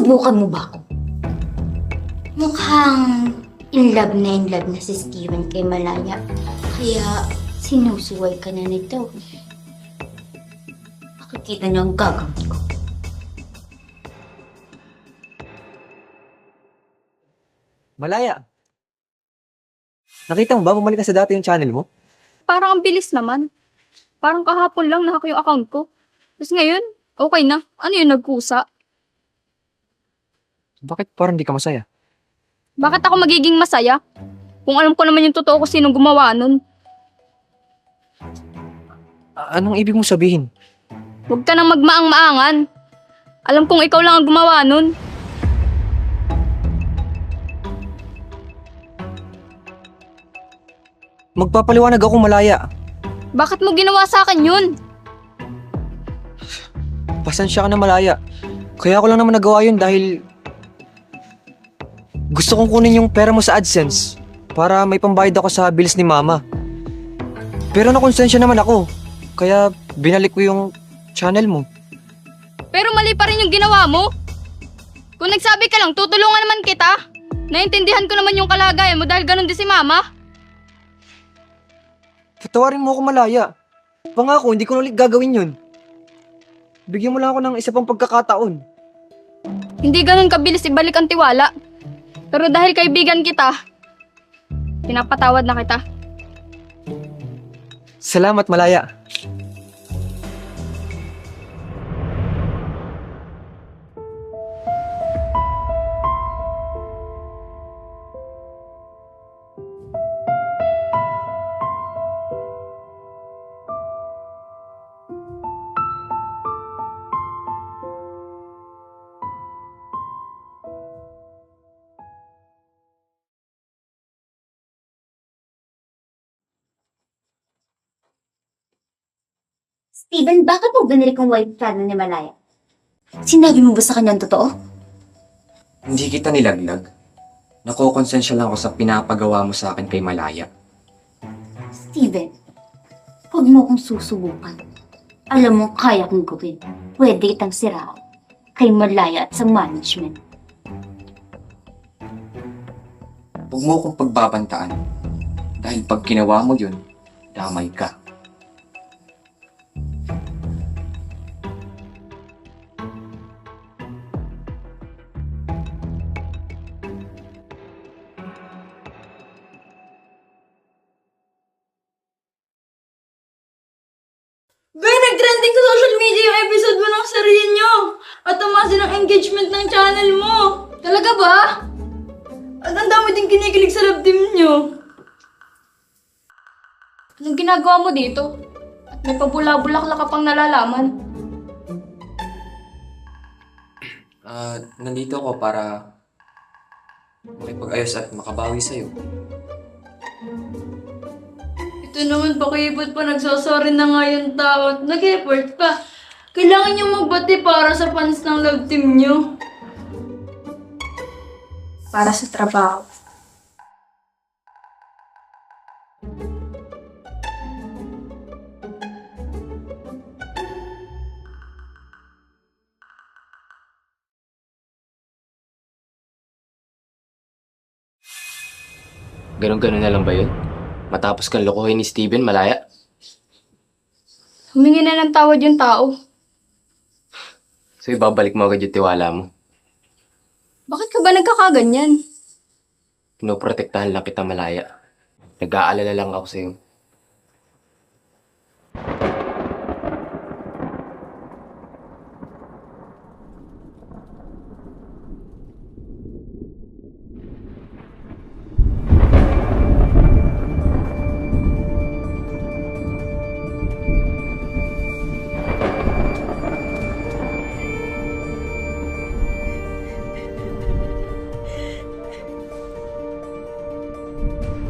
Sinusubukan mo ba ako? Mukhang in love na si Steven kay Malaya. Kaya sinusuway ka na nito. Makikita niyo ang gagawin ko. Malaya! Nakita mo ba? Bumalik ka sa dati yung channel mo? Parang ang bilis naman. Parang kahapon lang nahack yung account ko. Tapos ngayon, okay na. Ano yun, nagkusa? Bakit parang di ka masaya? Bakit ako magiging masaya? Kung alam ko naman yung totoo ko sinong gumawa nun. Anong ibig mo sabihin? Huwag ka nang magmaang-maangan. Alam kong ikaw lang ang gumawa nun. Magpapaliwanag ako, Malaya. Bakit mo ginawa sa akin yun? Pasensya ka na, Malaya. Kaya ko lang naman nagawa yun dahil gusto kong kunin yung pera mo sa AdSense para may pambayad ako sa bills ni Mama. Pero nakonsensya naman ako. Kaya binalik ko yung channel mo. Pero mali pa rin yung ginawa mo. Kung nagsabi ka lang, tutulungan naman kita. Naintindihan ko naman yung kalagayan mo dahil ganun din si Mama. Patawarin mo ako, Malaya. Pangako, hindi ko na ulit gagawin yun. Bigyan mo lang ako ng isa pang pagkakataon. Hindi ganun kabilis ibalik ang tiwala. Pero dahil kaibigan kita, pinapatawad na kita. Salamat, Malaya. Steven, bakit mo binalik ang wife plano ni Malaya? Sinabi mo ba sa kanya ang totoo? Hindi kita nilaglag. Nakokonsensya lang ako sa pinapagawa mo sa akin kay Malaya. Steven, huwag mo akong susubukan. Alam mo, kaya kong gawin. Pwede kitang siraan kay Malaya at sa management. Huwag mo akong pagbabantaan. Dahil pag ginawa mo yun, damay ka. Nag-trending sa social media yung episode mo ng sarili nyo. At tumaas din ang engagement ng channel mo. Talaga ba? At ang dami din kinikilig sa love team nyo. Anong ginagawa mo dito? At may pabula-bulaklak ka pang nalalaman. Nandito ako para makipag-ayos at makabawi sa'yo. Ito naman, pakipot pa, nagsasorry na nga yung tao at nag-effort pa. Kailangan nyo magbati para sa fans ng love team nyo. Para sa trabaho. Ganon-ganon na lang ba yun? Matapos kang lokohin ni Steven, Malaya? Humingi na ng tawad yung tao. So ibabalik mo agad yung tiwala mo. Bakit ka ba nagkakaganyan? Pinoprotektahan lang kita, Malaya. Nag-aalala lang ako sa'yo.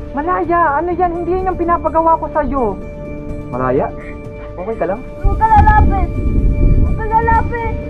Malaya, ano yan? Hindi yan yung pinapagawa ko sa'yo. Malaya? Okay ka lang? Huwag ka lalapit! Huwag ka lalapit!